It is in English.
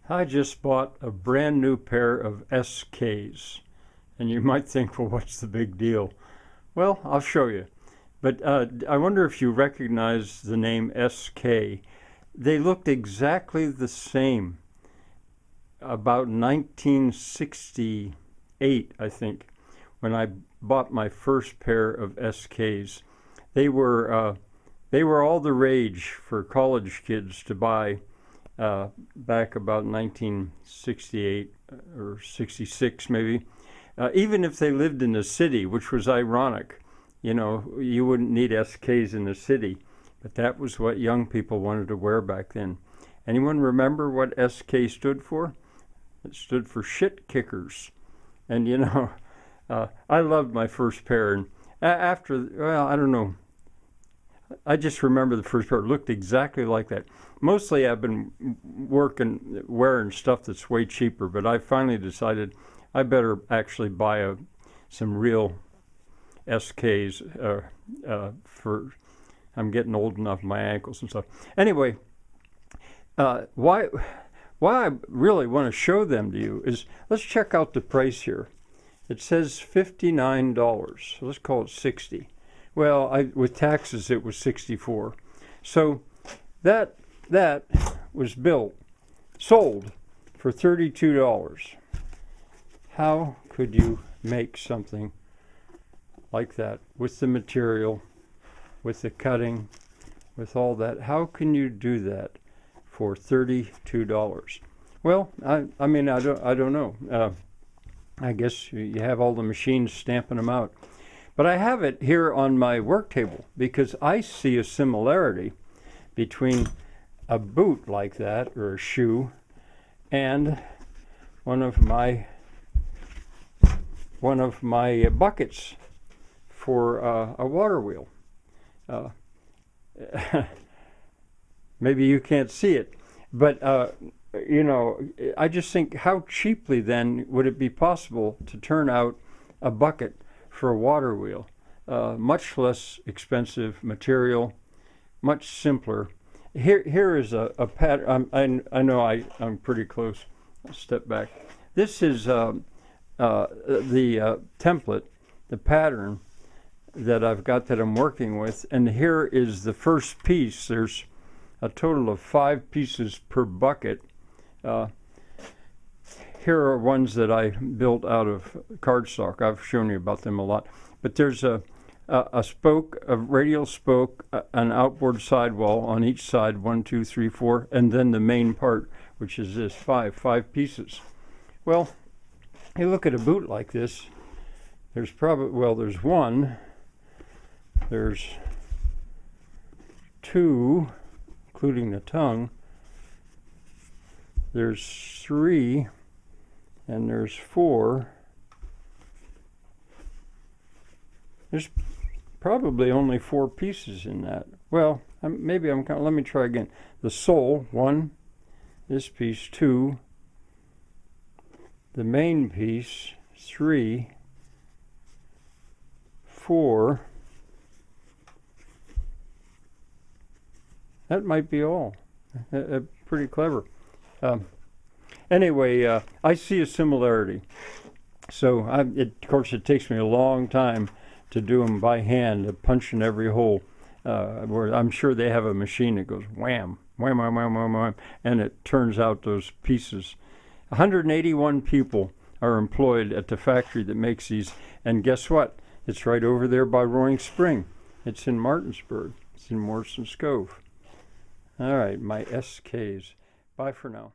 I just bought a brand new pair of SKs. And you might think, well, what's the big deal? Well, I'll show you. But I wonder if you recognize the name SK. They looked exactly the same about 1968, I think, when I bought my first pair of SKs. They were all the rage for college kids to buy back about 1968 or 66 maybe, even if they lived in the city, which was ironic. You know, you wouldn't need SKs in the city, but that was what young people wanted to wear back then. Anyone remember what SK stood for? It stood for shit kickers. And you know, I loved my first pair, and after, well, I don't know, I just remember the first pair. It looked exactly like that. Mostly I've been wearing stuff that's way cheaper, but I finally decided I better actually buy some real SKs I'm getting old enough, my ankles and stuff. Anyway, why I really want to show them to you is, let's check out the price here. It says $59, so let's call it 60. Well, with taxes, it was 64. So that was sold for $32. How could you make something like that with the material, with the cutting, with all that? How can you do that for $32? Well, I mean, I don't know. I guess you have all the machines stamping them out. But I have it here on my work table because I see a similarity between a boot like that, or a shoe, and one of my buckets for a water wheel. Maybe you can't see it, but you know, I just think, how cheaply then would it be possible to turn out a bucket for a water wheel? Much less expensive material, much simpler. Here is a pattern. I know I'm pretty close. I'll step back. This is the template, the pattern that I've got that I'm working with, and here is the first piece. There's a total of 5 pieces per bucket. Here are ones that I built out of cardstock. I've shown you about them a lot. But there's a spoke, a radial spoke, an outboard sidewall on each side, 1, 2, 3, 4, and then the main part, which is this 5 pieces. Well, you look at a boot like this, there's probably, well, there's 1, there's 2, including the tongue, there's 3, and there's 4. There's probably only 4 pieces in that. Well, maybe I'm counting. Let me try again. The sole, 1. This piece, 2. The main piece, 3. 4. That might be all. Pretty clever. Anyway, I see a similarity. So, of course, it takes me a long time to do them by hand, to punch in every hole. Where I'm sure they have a machine that goes wham, wham, wham, wham, wham, wham, and it turns out those pieces. 181 people are employed at the factory that makes these, and guess what? It's right over there by Roaring Spring. It's in Martinsburg. It's in Morrison's Cove. All right, my SKs. Bye for now.